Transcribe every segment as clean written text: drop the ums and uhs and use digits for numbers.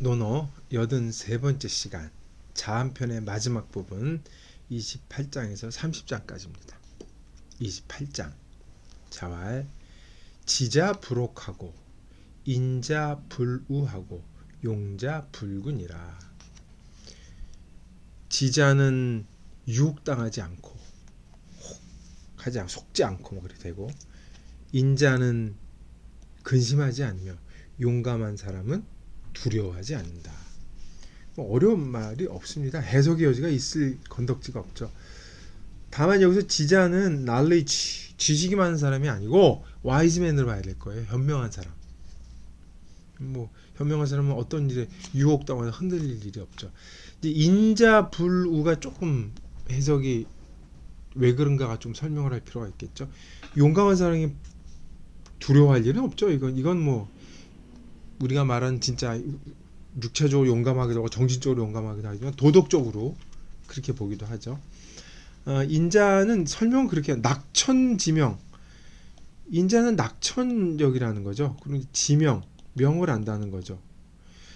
논어 83번째 시간 자한편의 마지막 부분 28장에서 30장까지입니다. 28장 자왈 지자 불옥하고 인자 불우하고 용자 불군이라. 지자는 유혹당하지 않고 속지 않고 뭐 그렇게 되고, 인자는 근심하지 않으며 용감한 사람은 두려워하지 않는다. 뭐 어려운 말이 없습니다. 해석의 여지가 있을 건덕지가 없죠. 다만 여기서 지자는 knowledge, 지식이 많은 사람이 아니고 와이즈맨으로 봐야 될 거예요. 현명한 사람. 뭐 현명한 사람은 어떤 일에 유혹당하거나 흔들릴 일이 없죠. 이제 인자 불우가 조금 해석이 왜 그런가가 좀 설명을 할 필요가 있겠죠. 용감한 사람이 두려워할 일은 없죠. 이건 뭐 우리가 말하는 진짜 육체적으로 용감하기도 하고 정신적으로 용감하기도 하지만 도덕적으로 그렇게 보기도 하죠. 인자는 설명 그렇게 낙천지명. 인자는 낙천력이라는 거죠. 그리고 지명, 명을 안다는 거죠.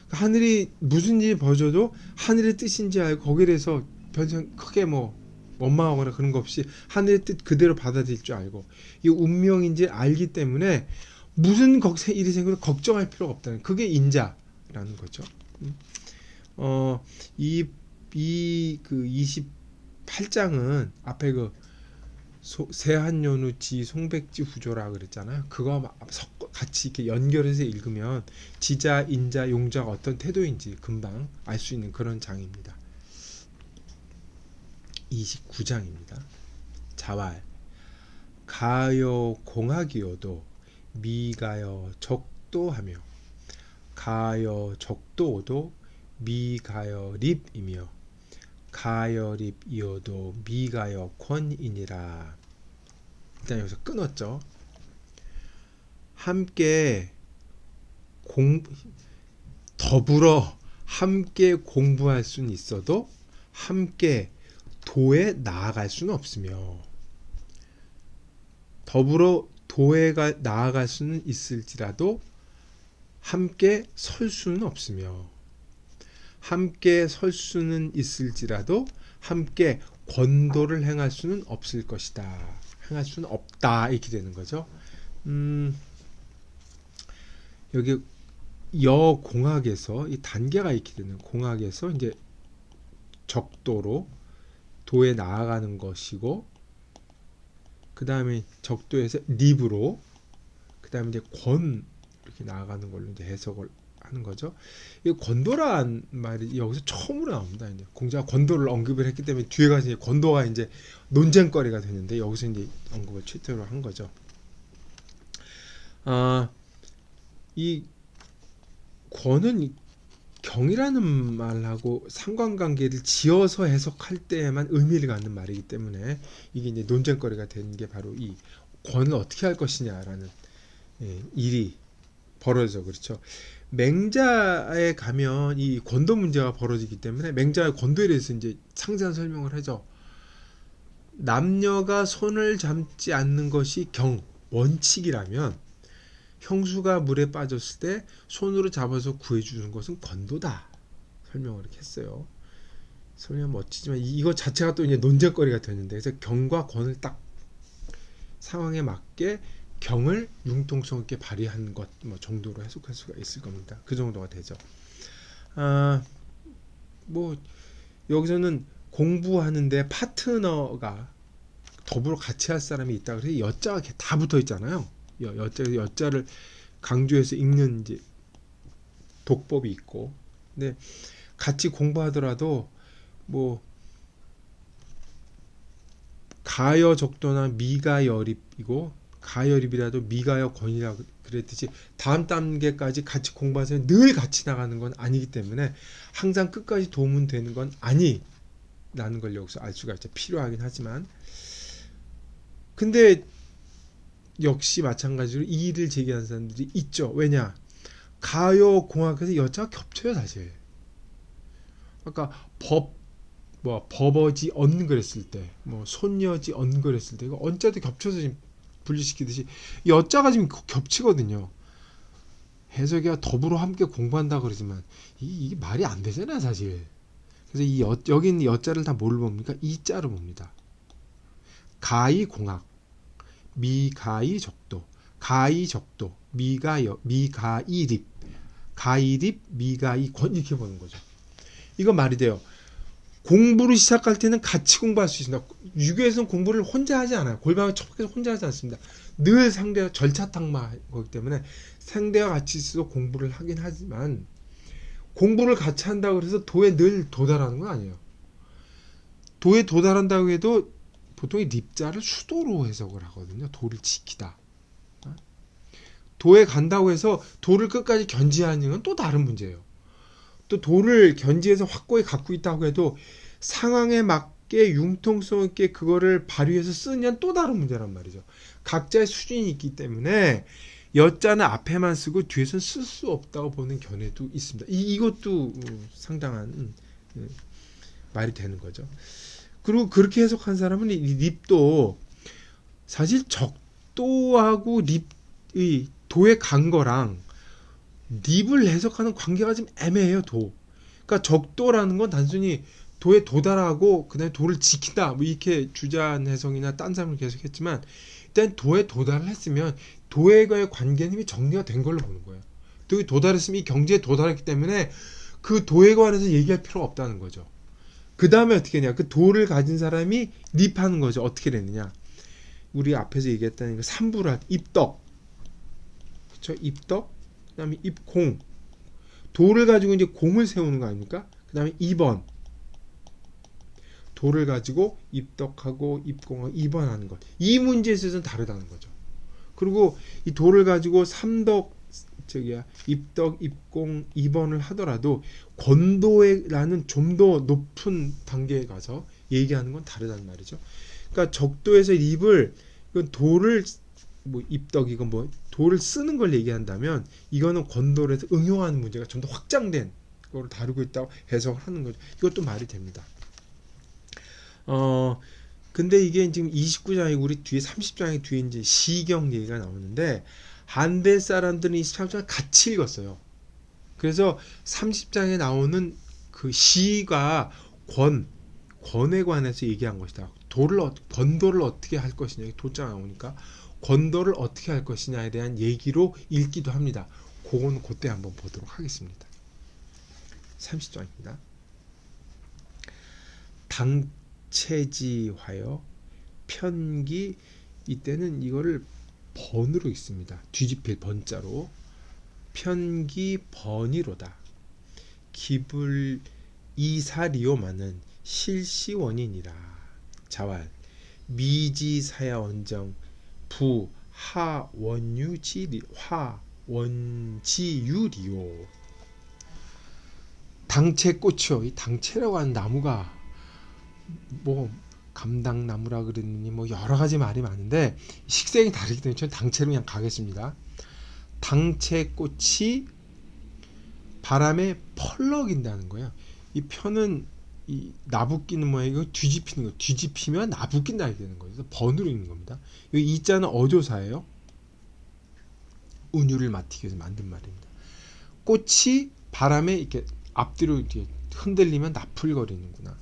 하늘이 무슨 일이 벌어져도 하늘의 뜻인지 알고 거기에 대해서 별생 크게 뭐 원망하거나 그런 거 없이 하늘의 뜻 그대로 받아들일 줄 알고, 이 운명인지 알기 때문에 무슨 일이 생겨도 걱정할 필요가 없다는, 그게 인자라는 거죠. 이 28장은 앞에 그 세한연우지 송백지 후조라 그랬잖아요. 그거 같이 이렇게 연결해서 읽으면 지자, 인자, 용자가 어떤 태도인지 금방 알 수 있는 그런 장입니다. 29장입니다. 자왈 가여 공학이어도 미가여 적도하며 가여 적도오도 미가여 립이며 가여 립이어도 미가여 권이니라. 일단 여기서 끊었죠. 함께 더불어 함께 공부할 수는 있어도 함께 도에 나아갈 수는 없으며, 더불어 도에 나아갈 수는 있을지라도 함께 설 수는 없으며, 함께 설 수는 있을지라도 함께 권도를 행할 수는 없을 것이다. 행할 수는 없다. 이렇게 되는 거죠. 여기 여공학에서 이 단계가 이렇게 되는, 공학에서 이제 적도로 도에 나아가는 것이고, 그 다음에 적도에서 립으로, 그 다음에 이제 권 이렇게 나아가는 걸로 이제 해석을 하는 거죠. 이 권도란 말이 여기서 처음으로 나옵니다. 이제 공자가 권도를 언급을 했기 때문에 뒤에 가서 이제 권도가 이제 논쟁거리가 되는데, 여기서 이제 언급을 최초로 한 거죠. 이 권은 경이라는 말하고 상관관계를 지어서 해석할 때에만 의미를 갖는 말이기 때문에 이게 이제 논쟁거리가 되는 게 바로 이 권을 어떻게 할 것이냐라는 일이 벌어져. 그렇죠. 맹자에 가면 이 권도 문제가 벌어지기 때문에 맹자의 권도에 대해서 이제 상세한 설명을 하죠. 남녀가 손을 잡지 않는 것이 원칙이라면 형수가 물에 빠졌을 때 손으로 잡아서 구해주는 것은 권도다. 설명을 이렇게 했어요. 설명 멋지지만 이거 자체가 또 이제 논쟁거리가 되는데, 그래서 경과 권을 딱 상황에 맞게 경을 융통성 있게 발휘한 것 뭐 정도로 해석할 수가 있을 겁니다. 그 정도가 되죠. 뭐 여기서는 공부하는데 파트너가 더불어 같이 할 사람이 있다 그래서 여자가 다 붙어 있잖아요. 여자를 강조해서 읽는 이제 독법이 있고, 근데 같이 공부하더라도 뭐 가여적도나 미가여립이고, 가여립이라도 미가여권이라 그랬듯이 다음 단계까지 같이 공부해서 늘 같이 나가는 건 아니기 때문에 항상 끝까지 도움은 되는 건 아니라는 걸 여기서 알 수가 있죠. 필요하긴 하지만. 근데 역시 마찬가지로 이 일을 제기하는 사람들이 있죠. 왜냐? 가요공학에서 여자가 겹쳐요, 사실. 아까 버버지 언 그랬을 때, 뭐 손여지 언 그랬을 때, 이거 언자도 겹쳐서 지금 분리시키듯이 여자가 지금 겹치거든요. 해석이와 더불어 함께 공부한다 그러지만 이게 말이 안 되잖아요, 사실. 그래서 여기 있는 여자를 다 뭘로 봅니까? 이자로 봅니다. 가히 공학, 미가히 적도, 가히 적도, 미가히 립, 가히 립, 미가히 권 이렇게 보는 거죠. 이거 말이 돼요. 공부를 시작할 때는 같이 공부할 수 있습니다. 유교에서는 공부를 혼자 하지 않아요. 골방을 척박해서 혼자 하지 않습니다. 늘 상대와 절차탁마이기 때문에 상대와 같이 있어서 공부를 하긴 하지만 공부를 같이 한다고 해서 도에 늘 도달하는 건 아니에요. 도에 도달한다고 해도 보통 이 립자를 수도로 해석을 하거든요. 도를 지키다. 도에 간다고 해서 도를 끝까지 견지하는 건 또 다른 문제예요. 또 도를 견지해서 확고히 갖고 있다고 해도 상황에 맞게 융통성 있게 그거를 발휘해서 쓰느냐는 또 다른 문제란 말이죠. 각자의 수준이 있기 때문에 여자는 앞에만 쓰고 뒤에서는 쓸 수 없다고 보는 견해도 있습니다. 이것도 상당한 말이 되는 거죠. 그리고 그렇게 해석한 사람은 이 립도 사실 적도하고 립의 도에 간 거랑 립을 해석하는 관계가 좀 애매해요. 그러니까 적도라는 건 단순히 도에 도달하고 그다음에 도를 지킨다 뭐 이렇게 주자한 해석이나 딴 사람을 계속했지만 일단 도에 도달을 했으면 도에과의 관계는 이미 정리가 된 걸로 보는 거예요. 도에 도달했으면 이 경지에 도달했기 때문에 그 도에 관해서 얘기할 필요가 없다는 거죠. 그 다음에 어떻게 했냐? 그 도를 가진 사람이 립하는 거죠. 어떻게 됐느냐? 우리 앞에서 얘기했다는 그 삼불할 입덕, 그렇죠? 입덕, 그다음에 입공, 도를 가지고 이제 공을 세우는 거 아닙니까? 그다음에 2번 도를 가지고 입덕하고 입공하고 2번하는 것. 이 문제에 있어서는 다르다는 거죠. 그리고 이 도를 가지고 입덕, 입공, 2번을 하더라도 권도라는 좀 더 높은 단계에 가서 얘기하는 건 다르다는 말이죠. 그러니까 적도에서 입을 도를 뭐 입덕이건 뭐 도를 쓰는 걸 얘기한다면 이거는 권도를 해서 응용하는 문제가 좀 더 확장된 거를 다루고 있다고 해석을 하는 거죠. 이것도 말이 됩니다. 근데 이게 지금 29장이 우리 뒤에 30장이 뒤에 이제 시경 얘기가 나오는데 한대 사람들은 23장을 같이 읽었어요. 그래서 30장에 나오는 그 시가 권에 관해서 얘기한 것이다. 권도를 어떻게 할 것이냐, 도장 나오니까 권도를 어떻게 할 것이냐에 대한 얘기로 읽기도 합니다. 그건 그때 한번 보도록 하겠습니다. 30장입니다. 당체지화여 편기, 이때는 이거를 번으로 읽습니다. 뒤집힐 번자로 편기 번이로다. 기불 이사리오마는 실시원이니라. 자왈 미지사야 원정 하원지유리오. 당채꽃이요. 이 당채라고 하는 나무가 뭐 감당나무라 그랬느니 뭐 여러 가지 말이 많은데 식생이 다르기 때문에 저는 당채로 그냥 가겠습니다. 당채꽃이 바람에 펄럭인다는 거예요. 이 편은 이 나부끼는 모양이고 뒤집히는 거. 뒤집히면 나부낀다 이렇게 되는 거예요. 그래서 번으로 있는 겁니다. 이 자는 어조사예요. 운율을 맡기기 위해서 만든 말입니다. 꽃이 바람에 이렇게 앞뒤로 이렇게 흔들리면 나풀거리는구나.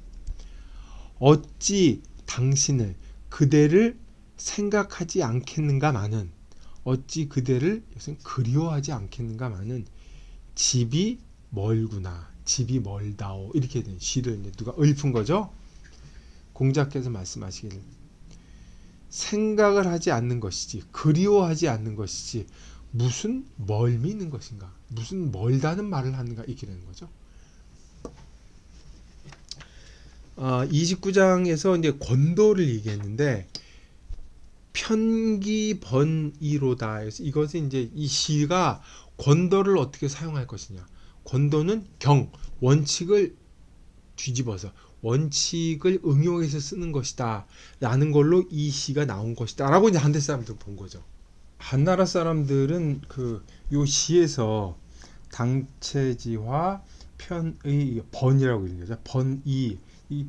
어찌 당신을 그대를 생각하지 않겠는가마는, 어찌 그대를 그리워하지 않겠는가마는 집이 멀구나. 집이 멀다오. 이렇게 된 시를 이제 누가 읊은 거죠. 공자께서 말씀하시기를 생각을 하지 않는 것이지 그리워하지 않는 것이지 무슨 멀미 있는 것인가, 무슨 멀다는 말을 하는가, 이렇게 되는 거죠. 29장에서 이제 권도를 얘기했는데 편기번이로다. 그래서 이것은 이제 이 시가 권도를 어떻게 사용할 것이냐. 권도는 원칙을 뒤집어서 원칙을 응용해서 쓰는 것이다 라는 걸로 이 시가 나온 것이다 라고 이제 한대 사람들 본 거죠. 한나라 사람들은 요 시에서 당체지화 편의 번이라고 읽는 거죠. 번이 이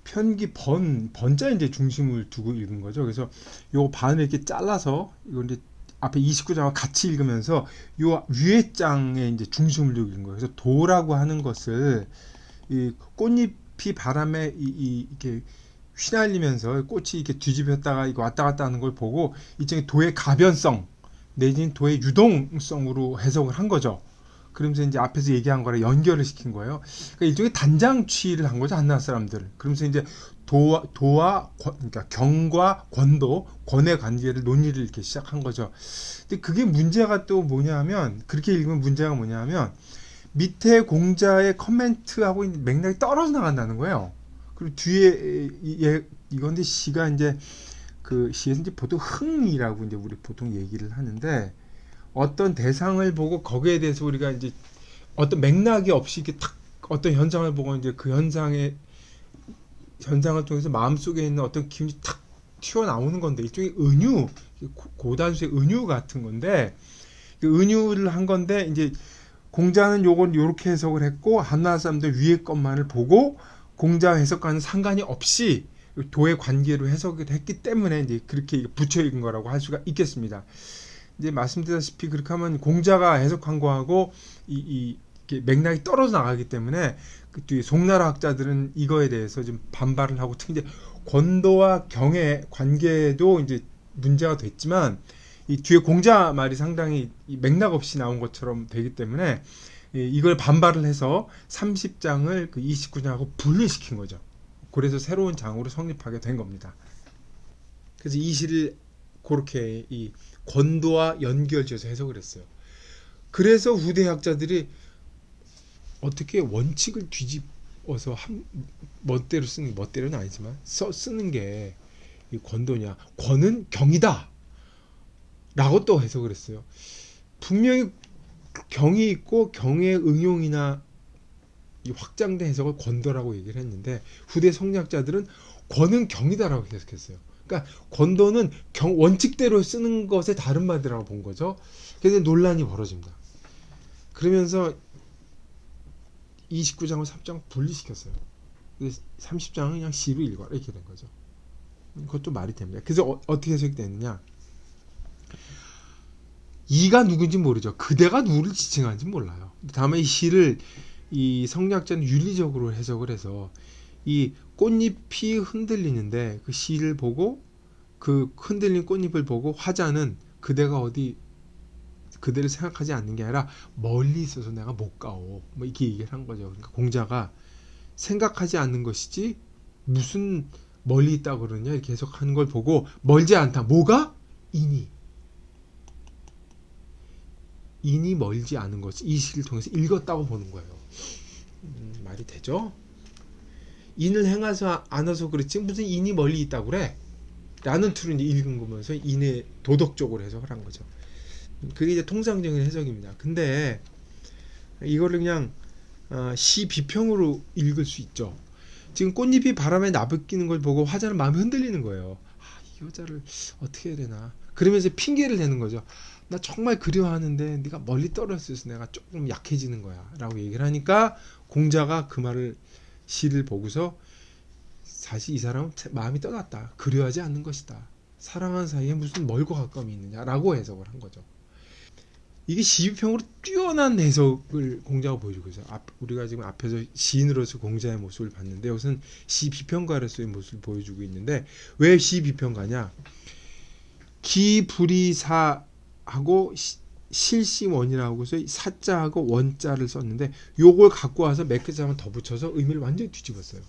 편기 번자 이제 중심을 두고 읽은 거죠. 그래서 요 반을 이렇게 잘라서 이걸 이제 앞에 29장과 같이 읽으면서 요 위에 장에 이제 중심을 두고 읽는 거예요. 그래서 도라고 하는 것을 이 꽃잎이 바람에 이렇게 휘날리면서 꽃이 이렇게 뒤집혔다가 이거 왔다 갔다 하는 걸 보고 이쪽에 도의 가변성 내지는 도의 유동성으로 해석을 한 거죠. 그러면서 이제 앞에서 얘기한 거랑 연결을 시킨 거예요. 그러니까 일종의 단장취를 한 거죠, 한나라 사람들. 그러면서 이제 그러니까 경과 권도, 권의 관계를 논의를 이렇게 시작한 거죠. 근데 그게 문제가 또 뭐냐면, 그렇게 읽으면 문제가 뭐냐면, 밑에 공자의 커멘트하고 맥락이 떨어져 나간다는 거예요. 그리고 뒤에 이건데 시가 이제 그 시에서 이제 보통 흥이라고 이제 우리 보통 얘기를 하는데, 어떤 대상을 보고 거기에 대해서 우리가 이제 어떤 맥락이 없이 이렇게 탁 어떤 현상을 보고 이제 그 현상을 통해서 마음속에 있는 어떤 기운이 탁 튀어나오는 건데 일종의 은유, 고단수의 은유 같은 건데 그 은유를 한 건데 이제 공자는 요걸 요렇게 해석을 했고 한나라 사람들 위에 것만을 보고 공자 해석과는 상관이 없이 도의 관계로 해석을 했기 때문에 이제 그렇게 붙여 읽은 거라고 할 수가 있겠습니다. 이제 말씀드렸다시피 그렇게 하면 공자가 해석한 거하고 이렇게 맥락이 떨어져 나가기 때문에 그 뒤에 송나라 학자들은 이거에 대해서 좀 반발을 하고 특히 이제 권도와 경의 관계도 이제 문제가 됐지만 이 뒤에 공자 말이 상당히 맥락 없이 나온 것처럼 되기 때문에 이걸 반발을 해서 30장을 그 29장하고 분리시킨 거죠. 그래서 새로운 장으로 성립하게 된 겁니다. 그래서 이 시를 그렇게 이 권도와 연결지어서 해석을 했어요. 그래서 후대 학자들이 어떻게 원칙을 뒤집어서 멋대로 쓰는 멋대로는 아니지만 쓰는 게 이 권도냐? 권은 경이다. 라고 또 해석을 했어요. 분명히 경이 있고 경의 응용이나 확장된 해석을 권도라고 얘기를 했는데 후대 성리학자들은 권은 경이다라고 해석했어요. 그러니까 권도는 원칙대로 쓰는 것의 다른 말이라고 본 거죠. 그래서 논란이 벌어집니다. 그러면서 29장을 3장 분리시켰어요. 30장은 그냥 시로 읽어라 이렇게 된 거죠. 그것도 말이 됩니다. 그래서 어떻게 해석이 됐느냐? 이가 누군지 모르죠. 그대가 누구를 지칭하는지 몰라요. 다만 이 시를 이 성리학자는 윤리적으로 해석을 해서 이 꽃잎이 흔들리는데 그 시를 보고 그 흔들린 꽃잎을 보고 화자는 그대가 어디 그대를 생각하지 않는 게 아니라 멀리 있어서 내가 못 가오. 뭐 이렇게 얘기를 한 거죠. 그러니까 공자가 생각하지 않는 것이지 무슨 멀리 있다고 그러냐 이렇게 해석하는 걸 보고 멀지 않다. 뭐가? 인이 멀지 않은 것을 이 시를 통해서 읽었다고 보는 거예요. 말이 되죠? 인을 행하지 않아서 그렇지 무슨 인이 멀리 있다고 그래? 라는 틀을 이제 읽은 거면서 인의 도덕적으로 해석을 한 거죠. 그게 이제 통상적인 해석입니다. 근데 이거를 그냥 시 비평으로 읽을 수 있죠. 지금 꽃잎이 바람에 나부끼는 걸 보고 화자는 마음이 흔들리는 거예요. 이 여자를 어떻게 해야 되나? 그러면서 핑계를 대는 거죠. 나 정말 그리워하는데 네가 멀리 떨어져서 내가 조금 약해지는 거야 라고 얘기를 하니까 공자가 그 말을 시를 보고서 사실 이 사람은 마음이 떠났다. 그리워하지 않는 것이다. 사랑하는 사이에 무슨 멀고 가까움이 있느냐라고 해석을 한 거죠. 이게 시비평으로 뛰어난 해석을 공자가 보여주고 있어요. 우리가 지금 앞에서 시인으로서 공자의 모습을 봤는데 여기서는 시비평가로서의 모습을 보여주고 있는데 왜 시비평가냐? 기불이사하고 실시원이라고 해서 사자하고 원자를 썼는데 요걸 갖고 와서 몇 글자만 더 붙여서 의미를 완전히 뒤집었어요.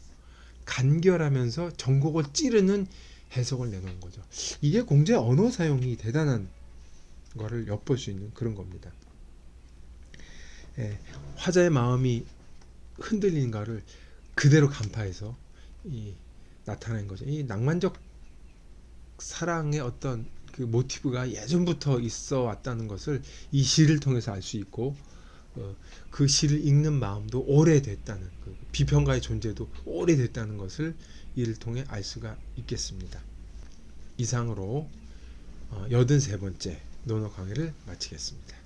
간결하면서 전곡을 찌르는 해석을 내놓은 거죠. 이게 공자의 언어 사용이 대단한 거를 엿볼 수 있는 그런 겁니다. 화자의 마음이 흔들리는가를 그대로 간파해서 나타낸 거죠. 이 낭만적 사랑의 어떤 그 모티브가 예전부터 있어 왔다는 것을 이 시를 통해서 알 수 있고 그 시를 읽는 마음도 오래됐다는 그 비평가의 존재도 오래됐다는 것을 이를 통해 알 수가 있겠습니다. 이상으로 83번째 논어 강의를 마치겠습니다.